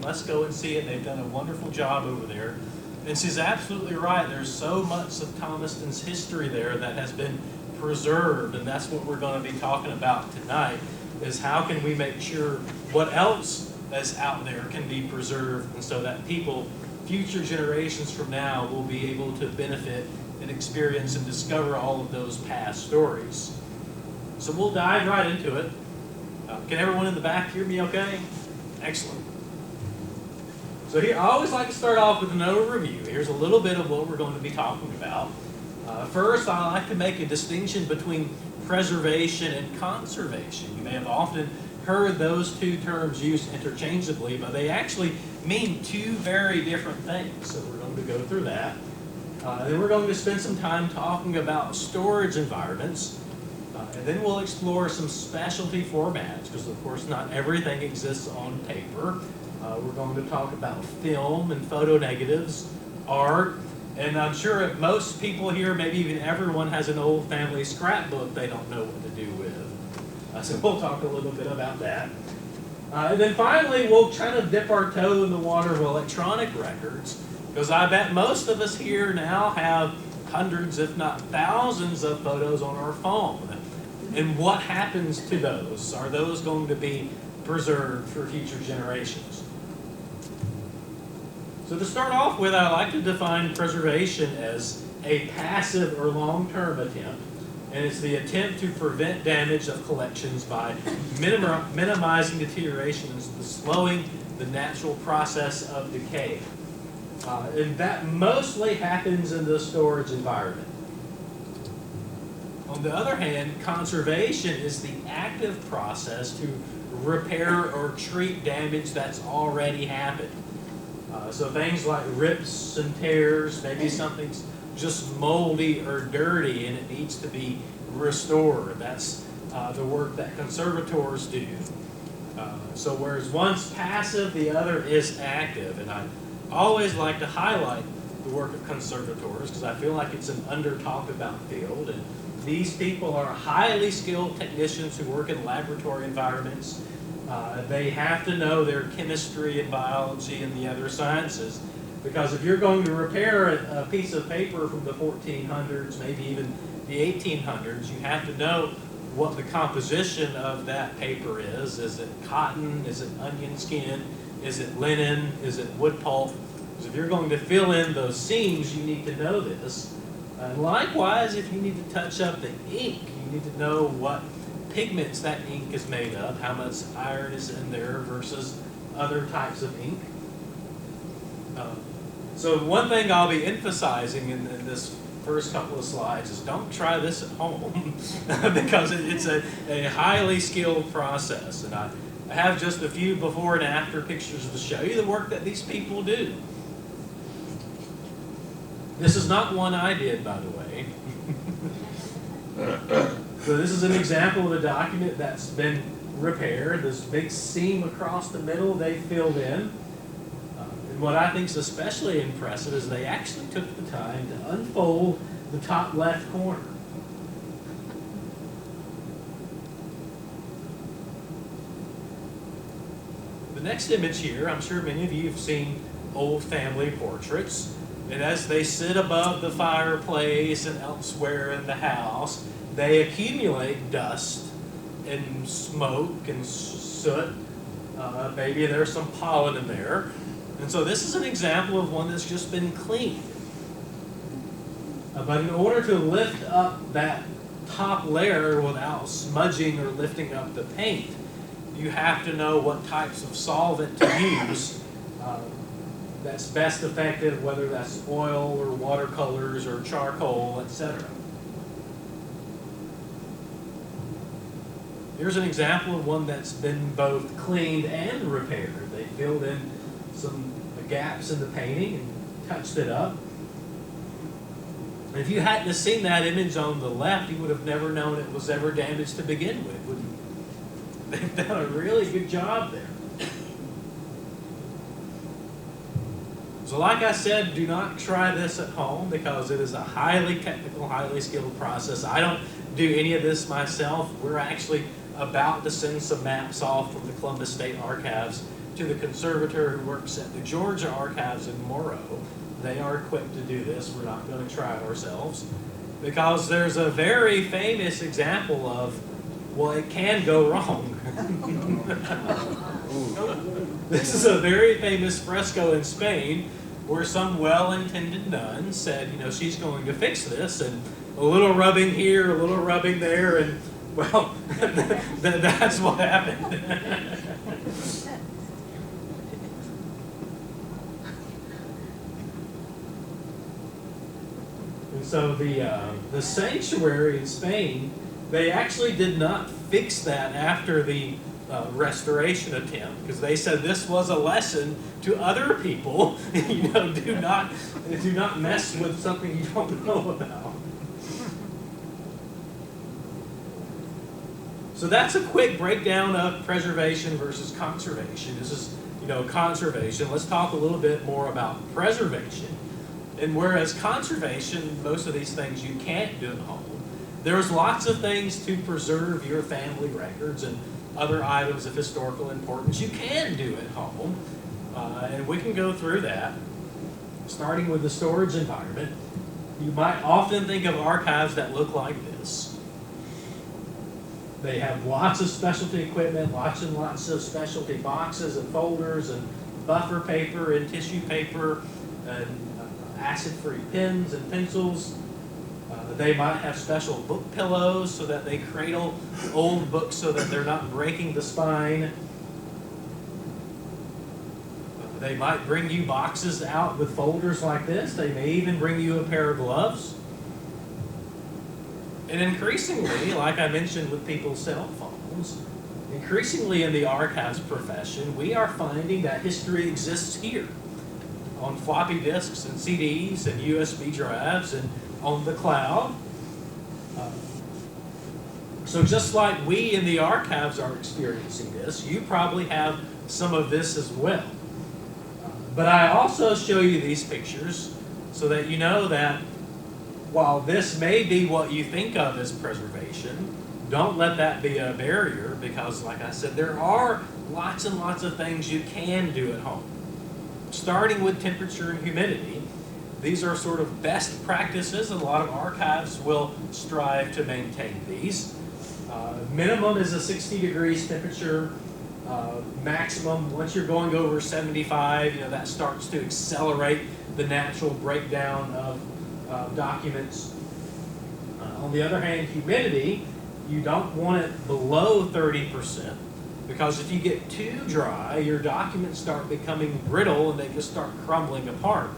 let's go and see it. They've done a wonderful job over there. And she's absolutely right. There's so much of Thomaston's history there that has been preserved, and that's what we're going to be talking about tonight, is how can we make sure what else that's out there can be preserved, and so that people, future generations from now, will be able to benefit and experience and discover all of those past stories. So we'll dive right into it. Can everyone in the back hear me okay? Excellent. So here, I always like to start off with an overview. Here's a little bit of what we're going to be talking about. First, I like to make a distinction between preservation and conservation. You may have often heard those two terms used interchangeably, but they actually mean two very different things. So we're going to go through that. Then we're going to spend some time talking about storage environments. And then we'll explore some specialty formats, because of course not everything exists on paper. We're going to talk about film and photo negatives, art, and I'm sure most people here, maybe even everyone, has an old family scrapbook they don't know what to do with. So we'll talk a little bit about that. And then finally, we'll kind of dip our toe in the water of electronic records, because I bet most of us here now have hundreds, if not thousands, of photos on our phone. And what happens to those? Are those going to be preserved for future generations? So to start off with, I like to define preservation as a passive or long-term attempt, and it's the attempt to prevent damage of collections by minimizing deterioration and slowing the natural process of decay. And that mostly happens in the storage environment. On the other hand, conservation is the active process to repair or treat damage that's already happened. So things like rips and tears, maybe something's just moldy or dirty and it needs to be restored. That's the work that conservators do. So whereas one's passive, the other is active. And I always like to highlight the work of conservators because I feel like it's an under-talked about field. And these people are highly skilled technicians who work in laboratory environments. They have to know their chemistry and biology and the other sciences, because if you're going to repair a piece of paper from the 1400s, maybe even the 1800s, you have to know what the composition of that paper is. Is it cotton? Is it onion skin? Is it linen? Is it wood pulp? Because if you're going to fill in those seams, you need to know this. And likewise, if you need to touch up the ink, you need to know what pigments that ink is made of, how much iron is in there versus other types of ink. So one thing I'll be emphasizing in this first couple of slides is don't try this at home because it's a highly skilled process. And I have just a few before and after pictures to show you the work that these people do. This is not one I did, by the way. So this is an example of a document that's been repaired. This big seam across the middle they filled in. And what I think is especially impressive is they actually took the time to unfold the top left corner. The next image here, I'm sure many of you have seen old family portraits. And as they sit above the fireplace and elsewhere in the house, they accumulate dust and smoke and soot. Maybe there's some pollen in there. And so this is an example of one that's just been cleaned. But in order to lift up that top layer without smudging or lifting up the paint, you have to know what types of solvent to use that's best effective, whether that's oil or watercolors or charcoal, etc. Here's an example of one that's been both cleaned and repaired. They filled in some gaps in the painting and touched it up. And if you hadn't have seen that image on the left, you would have never known it was ever damaged to begin with, would you? They've done a really good job there. So like I said, do not try this at home because it is a highly technical, highly skilled process. I don't do any of this myself. We're actually about to send some maps off from the Columbus State Archives to the conservator who works at the Georgia Archives in Morrow. They are equipped to do this. We're not going to try it ourselves. Because there's a very famous example of, well, it can go wrong. This is a very famous fresco in Spain where some well-intended nun said, you know, she's going to fix this, and a little rubbing here, a little rubbing there, and, well, that's what happened. And so the sanctuary in Spain, they actually did not fix that after the restoration attempt, because they said this was a lesson to other people. You know, do not mess with something you don't know about. So that's a quick breakdown of preservation versus conservation. This is, you know, conservation. Let's talk a little bit more about preservation. And whereas conservation, most of these things you can't do at home, there's lots of things to preserve your family records and other items of historical importance you can do at home. And we can go through that, starting with the storage environment. You might often think of archives that look like this. They have lots of specialty equipment, lots and lots of specialty boxes and folders and buffer paper and tissue paper and acid-free pens and pencils. They might have special book pillows so that they cradle old books so that they're not breaking the spine. They might bring you boxes out with folders like this. They may even bring you a pair of gloves. And increasingly, like I mentioned with people's cell phones, increasingly in the archives profession, we are finding that history exists here on floppy disks and CDs and USB drives and on the cloud. So just like we in the archives are experiencing this, you probably have some of this as well. But I also show you these pictures so that you know that while this may be what you think of as preservation, don't let that be a barrier, because like I said, there are lots and lots of things you can do at home. Starting with temperature and humidity, these are sort of best practices. A lot of archives will strive to maintain these. Minimum is a 60 degrees temperature. Maximum, once you're going over 75, you know, that starts to accelerate the natural breakdown of documents. On the other hand, humidity, you don't want it below 30%, because if you get too dry, your documents start becoming brittle and they just start crumbling apart.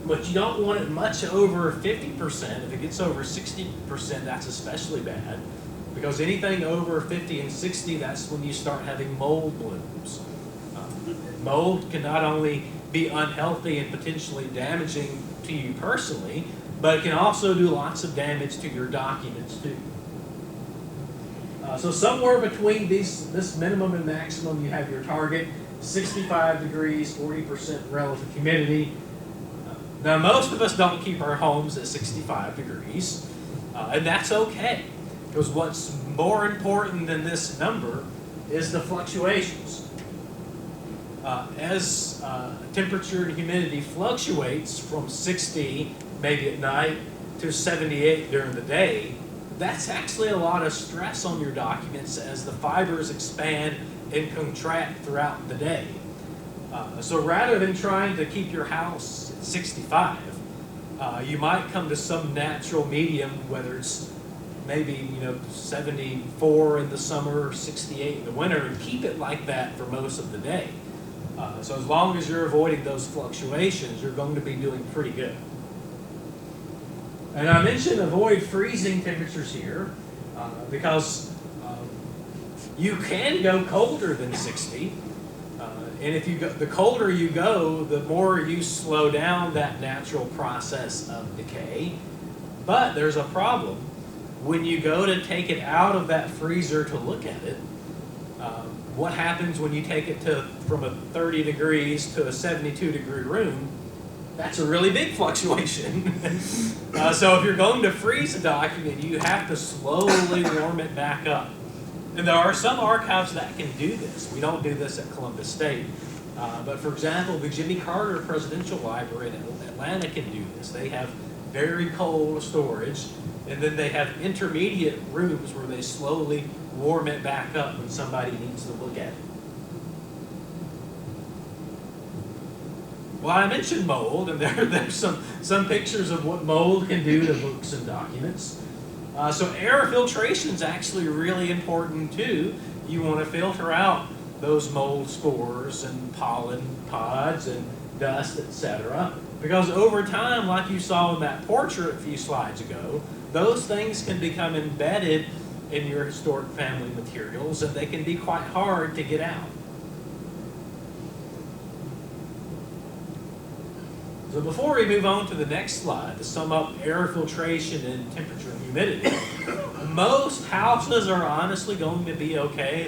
But you don't want it much over 50%. If it gets over 60%, that's especially bad, because anything over 50 and 60, that's when you start having mold blooms. Mold can not only be unhealthy and potentially damaging to you personally, but it can also do lots of damage to your documents too. So somewhere between this minimum and maximum, you have your target, 65 degrees, 40% relative humidity. Now most of us don't keep our homes at 65 degrees, and that's okay, because what's more important than this number is the fluctuations. As temperature and humidity fluctuates from 60 maybe at night to 78 during the day, that's actually a lot of stress on your documents as the fibers expand and contract throughout the day. So rather than trying to keep your house at 65, you might come to some natural medium, whether it's maybe 74 in the summer or 68 in the winter, and keep it like that for most of the day. So as long as you're avoiding those fluctuations, you're going to be doing pretty good. And I mentioned avoid freezing temperatures here, because you can go colder than 60. And if you go, the colder you go, the more you slow down that natural process of decay. But there's a problem. When you go to take it out of that freezer to look at it, what happens when you take it from a 30 degrees to a 72 degree room? That's a really big fluctuation. So if you're going to freeze a document, you have to slowly warm it back up. And there are some archives that can do this. We don't do this at Columbus State. But for example, the Jimmy Carter Presidential Library in Atlanta can do this. They have very cold storage, and then they have intermediate rooms where they slowly warm it back up when somebody needs to look at it. Well, I mentioned mold, and there's some pictures of what mold can do to books and documents. So air filtration is actually really important too. You want to filter out those mold spores and pollen pods and dust, etc. Because over time, like you saw in that portrait a few slides ago, those things can become embedded in your historic family materials, and they can be quite hard to get out. So before we move on to the next slide, to sum up air filtration and temperature and humidity, most houses are honestly going to be okay.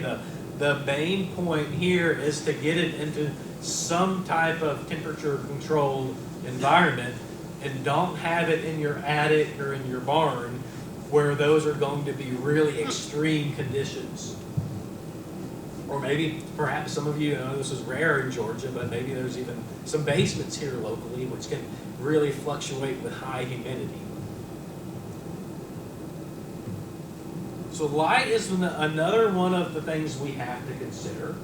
The main point here is to get it into some type of temperature controlled environment, and don't have it in your attic or in your barn where those are going to be really extreme conditions. Or maybe, perhaps some of you know this is rare in Georgia, but maybe there's even some basements here locally which can really fluctuate with high humidity. So light is another one of the things we have to consider.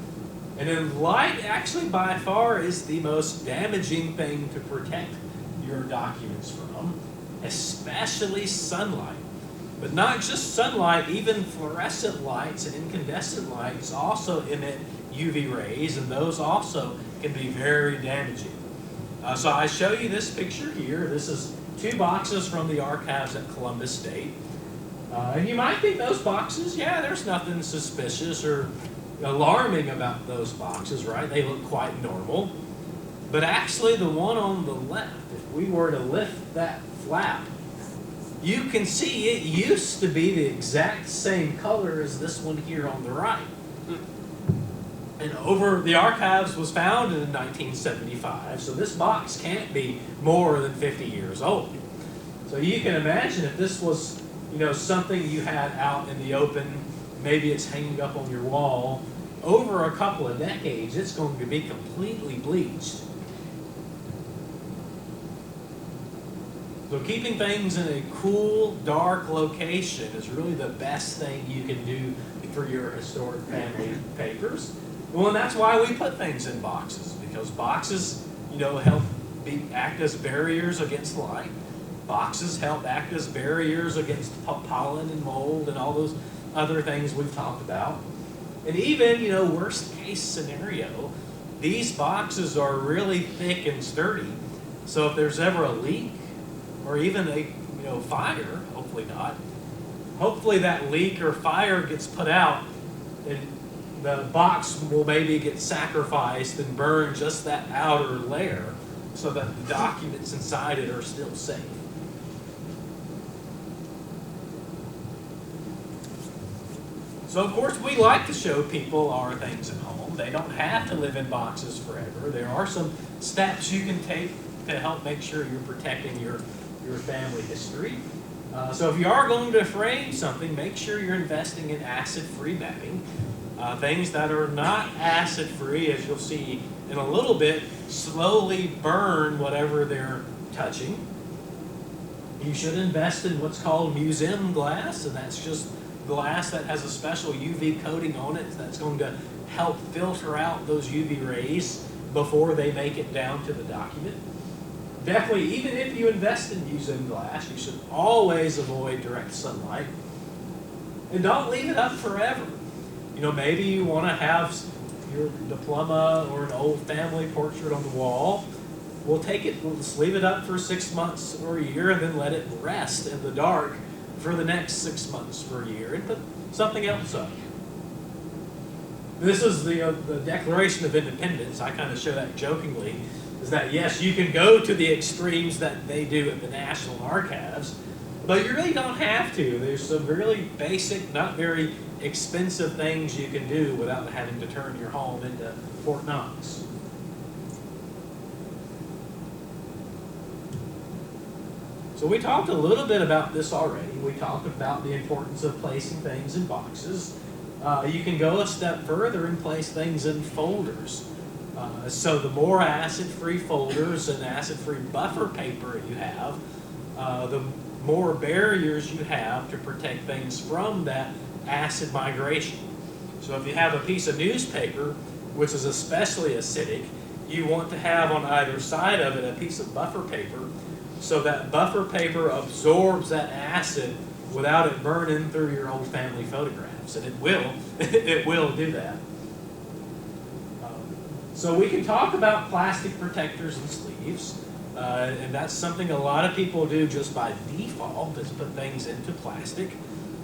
And then light actually by far is the most damaging thing to protect your documents from, especially sunlight. But not just sunlight, even fluorescent lights and incandescent lights also emit UV rays, and those also can be very damaging. So I show you this picture here. This is 2 boxes from the archives at Columbus State. And you might think those boxes, yeah, there's nothing suspicious or alarming about those boxes, right? They look quite normal. But actually the one on the left, if we were to lift that flap, you can see it used to be the exact same color as this one here on the right. And the archives was founded in 1975, so this box can't be more than 50 years old. So you can imagine if this was, something you had out in the open, maybe it's hanging up on your wall, over a couple of decades, it's going to be completely bleached. So keeping things in a cool, dark location is really the best thing you can do for your historic family papers. Well, and that's why we put things in boxes, because boxes, help act as barriers against light. Boxes help act as barriers against pollen and mold and all those other things we've talked about. And even, worst case scenario, these boxes are really thick and sturdy. So if there's ever a leak, or even a fire, hopefully not. Hopefully that leak or fire gets put out, and the box will maybe get sacrificed and burn just that outer layer so that the documents inside it are still safe. So of course we like to show people our things at home. They don't have to live in boxes forever. There are some steps you can take to help make sure you're protecting your family history. So if you are going to frame something, make sure you're investing in acid-free matting. Things that are not acid-free, as you'll see in a little bit, slowly burn whatever they're touching. You should invest in what's called museum glass, and that's just glass that has a special UV coating on it that's going to help filter out those UV rays before they make it down to the document. Definitely, even if you invest in museum glass, you should always avoid direct sunlight. And don't leave it up forever. Maybe you want to have your diploma or an old family portrait on the wall. We'll just leave it up for 6 months or a year, and then let it rest in the dark for the next 6 months or a year, and put something else up. This is the Declaration of Independence. I kind of show that jokingly. Is that, yes, you can go to the extremes that they do at the National Archives, but you really don't have to. There's some really basic, not very expensive things you can do without having to turn your home into Fort Knox. So we talked a little bit about this already. We talked about the importance of placing things in boxes. You can go a step further and place things in folders. So the more acid-free folders and acid-free buffer paper you have, the more barriers you have to protect things from that acid migration. So if you have a piece of newspaper, which is especially acidic, you want to have on either side of it a piece of buffer paper, so that buffer paper absorbs that acid without it burning through your old family photographs. And it will, it will do that. So we can talk about plastic protectors and sleeves, and that's something a lot of people do just by default, is put things into plastic.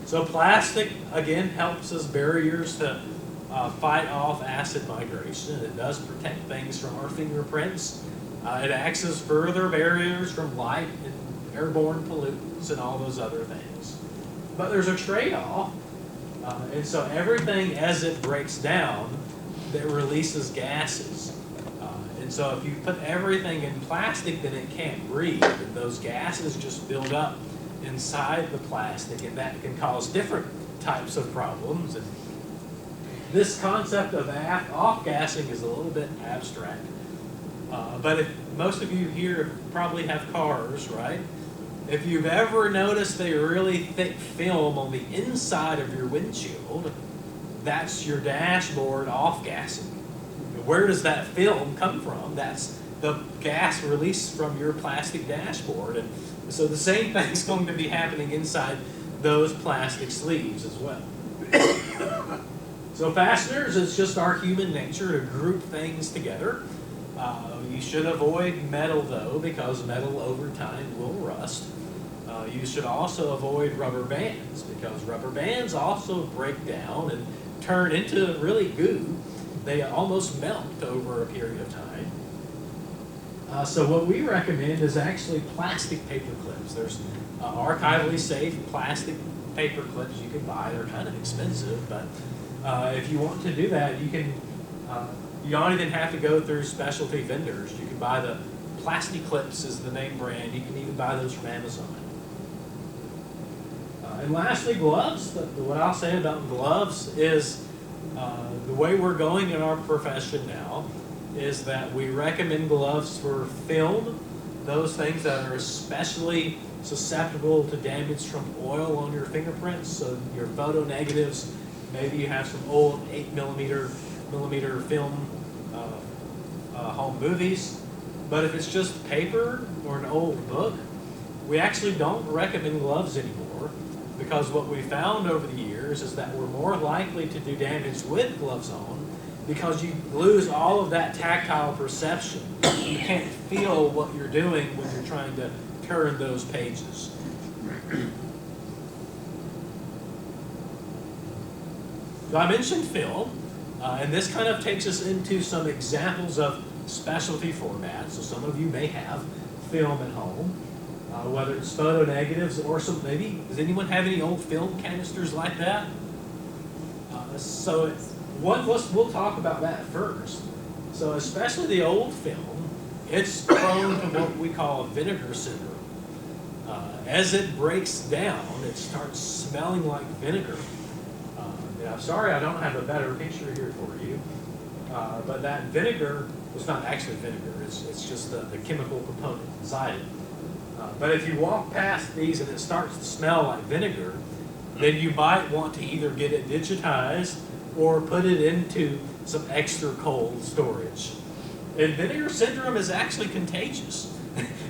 So plastic, again, helps as barriers to fight off acid migration. It does protect things from our fingerprints. It acts as further barriers from light and airborne pollutants and all those other things. But there's a trade-off, and so everything as it breaks down, that releases gases. And so if you put everything in plastic, then it can't breathe, and those gases just build up inside the plastic, and that can cause different types of problems. And this concept of off-gassing is a little bit abstract. But if most of you here probably have cars, right? If you've ever noticed a really thick film on the inside of your windshield, that's your dashboard off-gassing. Where does that film come from? That's the gas released from your plastic dashboard. And so the same thing's going to be happening inside those plastic sleeves as well. So fasteners, it's just our human nature to group things together. You should avoid metal though, because metal over time will rust. You should also avoid rubber bands, because rubber bands also break down and turn into really goo. They almost melt over a period of time. So what we recommend is actually plastic paper clips. There's archivally safe plastic paper clips you can buy. They're kind of expensive, but if you want to do that, you can. You don't even have to go through specialty vendors. You can buy the Plastic Clips is the name brand. You can even buy those from Amazon. And lastly, gloves. What I'll say about gloves is the way we're going in our profession now is that we recommend gloves for film, those things that are especially susceptible to damage from oil on your fingerprints. So your photo negatives, maybe you have some old 8mm film home movies. But if it's just paper or an old book, we actually don't recommend gloves anymore, because what we found over the years is that we're more likely to do damage with gloves on, because you lose all of that tactile perception. You can't feel what you're doing when you're trying to turn those pages. So I mentioned film, and this kind of takes us into some examples of specialty formats. So some of you may have film at home, whether it's photo negatives or some, maybe, does anyone have any old film canisters like that? We'll talk about that first. So especially the old film, it's prone to what we call vinegar syndrome. As it breaks down, it starts smelling like vinegar. And I'm sorry I don't have a better picture here for you, but that vinegar, it's not actually vinegar, it's just the chemical component inside it. But if you walk past these and it starts to smell like vinegar, then you might want to either get it digitized or put it into some extra cold storage. And vinegar syndrome is actually contagious.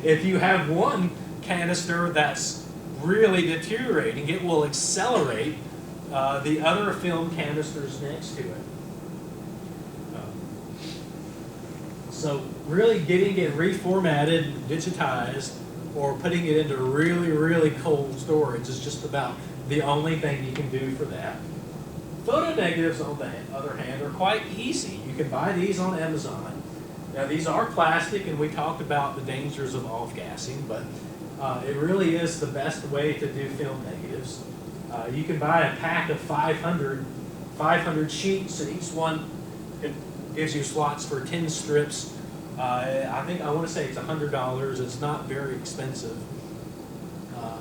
If you have one canister that's really deteriorating, it will accelerate the other film canisters next to it. So really getting it reformatted, digitized, or putting it into really, really cold storage is just about the only thing you can do for that. Photo negatives, on the other hand, are quite easy. You can buy these on Amazon. Now, these are plastic, and we talked about the dangers of off-gassing, but it really is the best way to do film negatives. You can buy a pack of 500 sheets, and each one gives you slots for 10 strips. I want to say it's $100. It's not very expensive.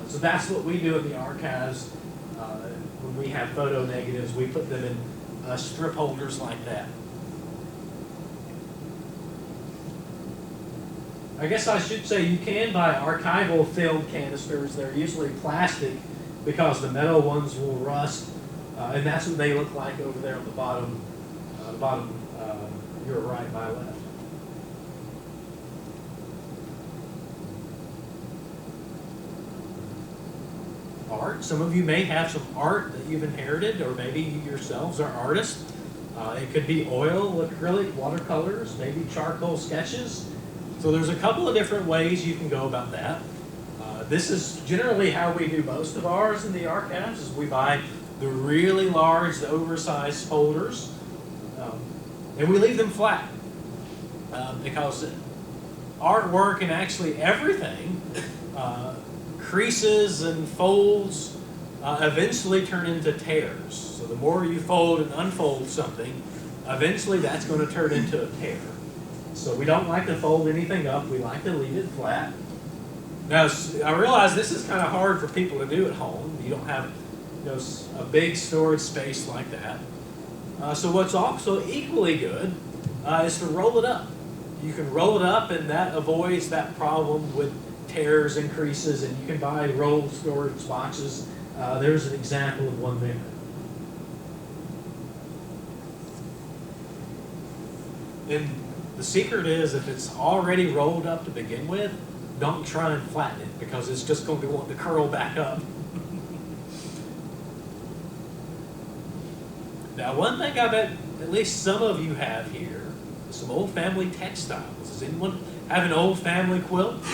So that's what we do in the archives. When when we have photo negatives, we put them in strip holders like that. I guess I should say you can buy archival film canisters. They're usually plastic because the metal ones will rust, and that's what they look like over there on the bottom. Your right, my left. Art. Some of you may have some art that you've inherited, or maybe you yourselves are artists. It could be oil, acrylic, watercolors, maybe charcoal sketches. So there's a couple of different ways you can go about that. This is generally how we do most of ours in the archives, is we buy the really large, the oversized folders, and we leave them flat. Because artwork and actually everything, creases and folds eventually turn into tears. So the more you fold and unfold something, eventually that's going to turn into a tear. So we don't like to fold anything up. We like to leave it flat. Now, I realize this is kind of hard for people to do at home. You don't have a big storage space like that. So what's also equally good is to roll it up. You can roll it up, and that avoids that problem with tears and creases, and you can buy rolled storage boxes. There's an example of one there. And the secret is, if it's already rolled up to begin with, don't try and flatten it, because it's just going to want to curl back up. Now, one thing I bet at least some of you have here is some old family textiles. Does anyone have an old family quilt?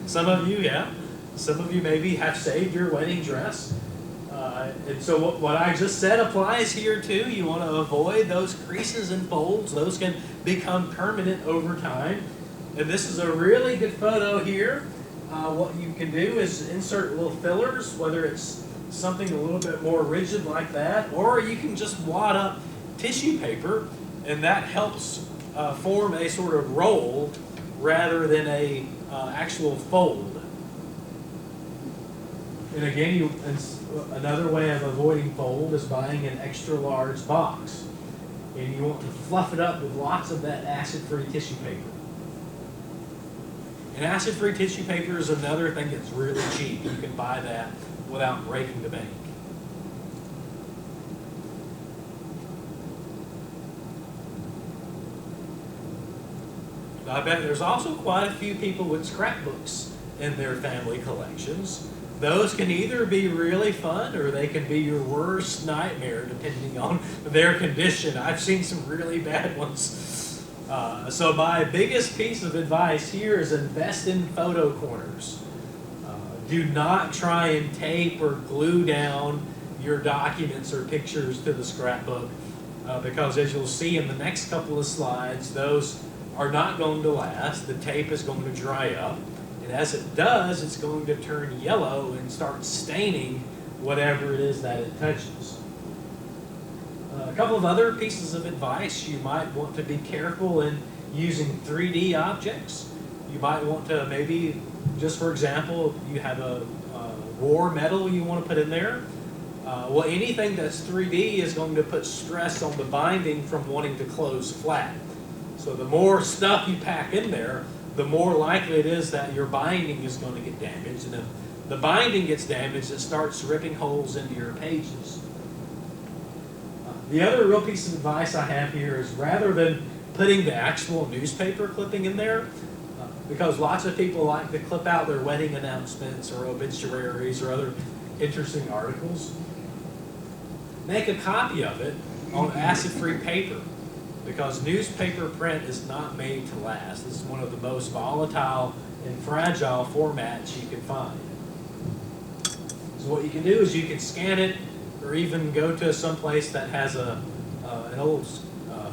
Some of you, yeah. Some of you maybe have saved your wedding dress. And so what I just said applies here too. You want to avoid those creases and folds. Those can become permanent over time. And this is a really good photo here. What you can do is insert little fillers, whether it's something a little bit more rigid like that, or you can just wad up tissue paper, and that helps form a sort of roll rather than a actual fold. And again, another way of avoiding fold is buying an extra large box. And you want to fluff it up with lots of that acid-free tissue paper. And acid-free tissue paper is another thing that's really cheap. You can buy that without breaking the bank. I bet there's also quite a few people with scrapbooks in their family collections. Those can either be really fun, or they can be your worst nightmare depending on their condition. I've seen some really bad ones. So my biggest piece of advice here is invest in photo corners. Do not try and tape or glue down your documents or pictures to the scrapbook, because as you'll see in the next couple of slides, those are not going to last. The tape is going to dry up. And as it does, it's going to turn yellow and start staining whatever it is that it touches. A couple of other pieces of advice: you might want to be careful in using 3D objects. You might want to maybe, just for example, you have a war medal you want to put in there. Well, anything that's 3D is going to put stress on the binding from wanting to close flat. So the more stuff you pack in there, the more likely it is that your binding is going to get damaged. And if the binding gets damaged, it starts ripping holes into your pages. The other real piece of advice I have here is, rather than putting the actual newspaper clipping in there, because lots of people like to clip out their wedding announcements or obituaries or other interesting articles, make a copy of it on acid-free paper. Because newspaper print is not made to last. This is one of the most volatile and fragile formats you can find. So what you can do is you can scan it, or even go to some place that has an old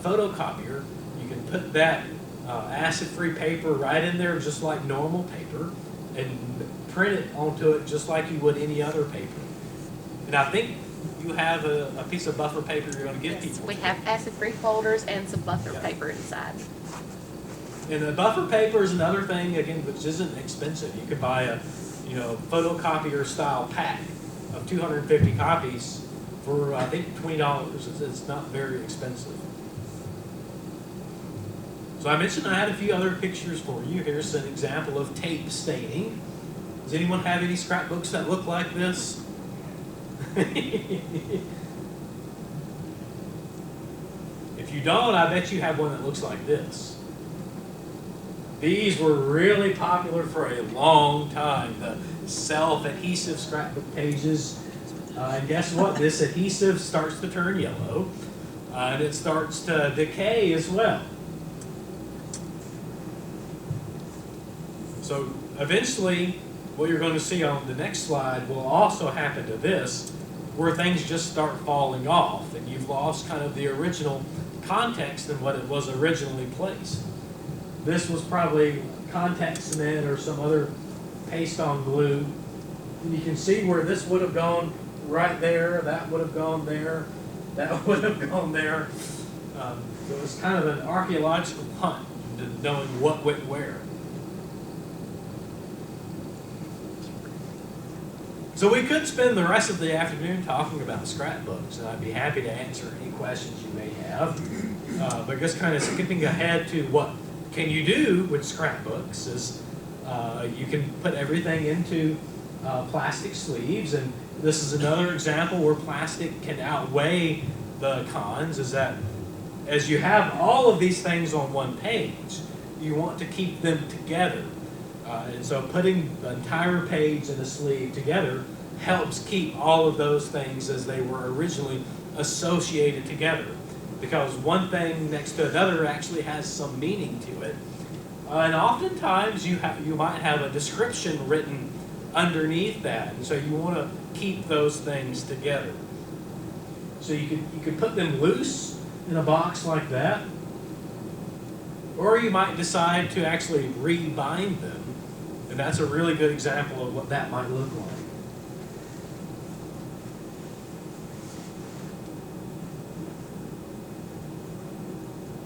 photocopier. You can put that acid-free paper right in there, just like normal paper, and print it onto it just like you would any other paper. And I think you have a piece of buffer paper you're going to give people. We have acid-free folders and some buffer paper inside. And the buffer paper is another thing, again, which isn't expensive. You could buy a photocopier style pack of 250 copies for I think $20. It's not very expensive. So I mentioned I had a few other pictures for you. Here's an example of tape staining. Does anyone have any scrapbooks that look like this? If you don't, I bet you have one that looks like this. These were really popular for a long time, the self-adhesive scrapbook pages. And guess what? This adhesive starts to turn yellow, and it starts to decay as well. So eventually, what you're going to see on the next slide will also happen to this, where things just start falling off, and you've lost kind of the original context and what it was originally placed. This was probably contact cement or some other paste on glue. And you can see where this would have gone right there, that would have gone there, that would have gone there. So it was kind of an archaeological hunt to knowing what went where. So we could spend the rest of the afternoon talking about scrapbooks, and I'd be happy to answer any questions you may have. But just kind of skipping ahead to what can you do with scrapbooks is you can put everything into plastic sleeves, and this is another example where plastic can outweigh the cons, is that as you have all of these things on one page, you want to keep them together. And so putting the entire page in a sleeve together helps keep all of those things as they were originally associated together. Because one thing next to another actually has some meaning to it. And oftentimes you might have a description written underneath that. And so you want to keep those things together. So you could put them loose in a box like that. Or you might decide to actually rebind them. And that's a really good example of what that might look like.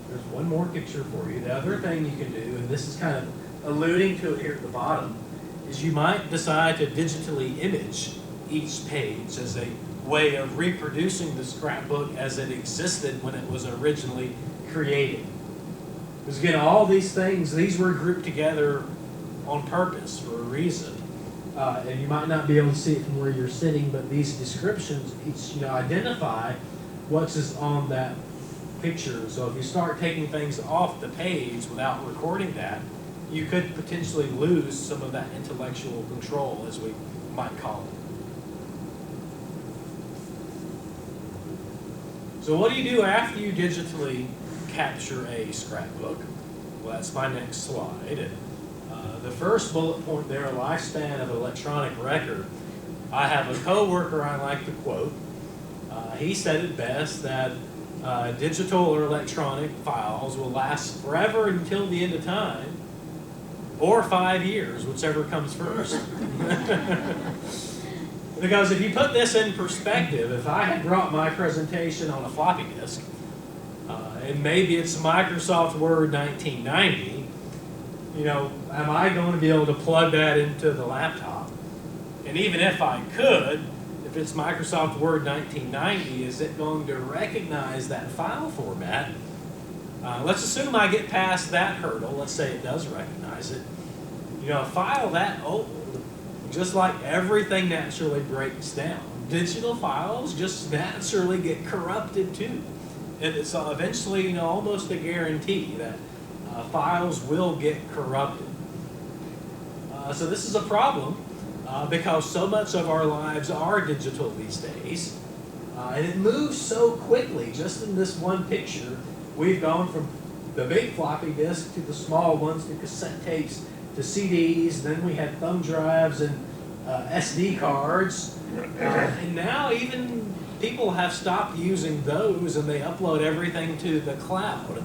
There's one more picture for you. The other thing you can do, and this is kind of alluding to it here at the bottom, is you might decide to digitally image each page as a way of reproducing the scrapbook as it existed when it was originally created. Because again, all these things, these were grouped together on purpose for a reason. And you might not be able to see it from where you're sitting, but these descriptions each identify what's on that picture. So if you start taking things off the page without recording that, you could potentially lose some of that intellectual control, as we might call it. So what do you do after you digitally capture a scrapbook? Well, that's my next slide. The first bullet point there, lifespan of electronic record. I have a coworker I like to quote. He said it best that digital or electronic files will last forever until the end of time, or 5 years, whichever comes first. Because if you put this in perspective, if I had brought my presentation on a floppy disk, and maybe it's Microsoft Word 1990, am I going to be able to plug that into the laptop? And even if I could, if it's Microsoft Word 1990, is it going to recognize that file format? Let's assume I get past that hurdle. Let's say it does recognize it. A file that old, just like everything naturally breaks down, digital files just naturally get corrupted too. And it's eventually, almost a guarantee that files will get corrupted. So this is a problem because so much of our lives are digital these days. And it moves so quickly. Just in this one picture, we've gone from the big floppy disk to the small ones, to cassette tapes, to CDs. Then we had thumb drives and SD cards. And now even people have stopped using those, and they upload everything to the cloud.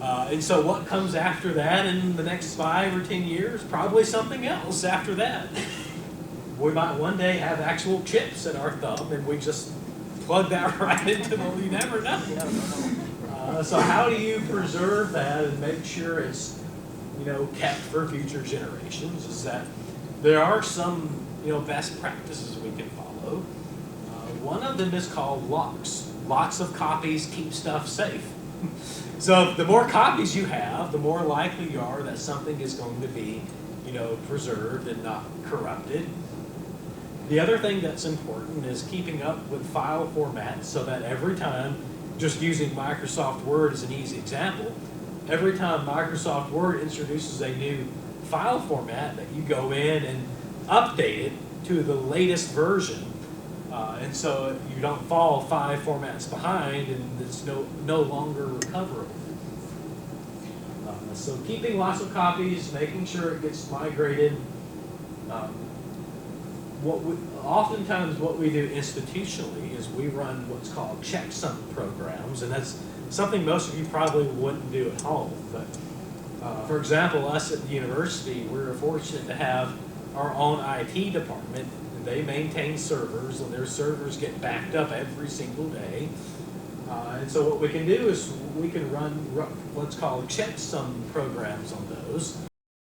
And so what comes after that in the next 5 or 10 years? Probably something else after that. We might one day have actual chips in our thumb, and we just plug that right into the, you never know. So how do you preserve that and make sure it's, kept for future generations? Is that there are some, best practices we can follow. one of them is called locks. Lots of copies keep stuff safe. So the more copies you have, the more likely you are that something is going to be, preserved and not corrupted. The other thing that's important is keeping up with file formats so that every time, just using Microsoft Word as an easy example, every time Microsoft Word introduces a new file format, that you go in and update it to the latest version. And so you don't fall 5 formats behind and it's no longer recoverable. So keeping lots of copies, making sure it gets migrated. Oftentimes what we do institutionally is we run what's called checksum programs, and that's something most of you probably wouldn't do at home. But for example, us at the university, we're fortunate to have our own IT department. They maintain servers, and their servers get backed up every single day. And so what we can do is we can run what's called checksum programs on those.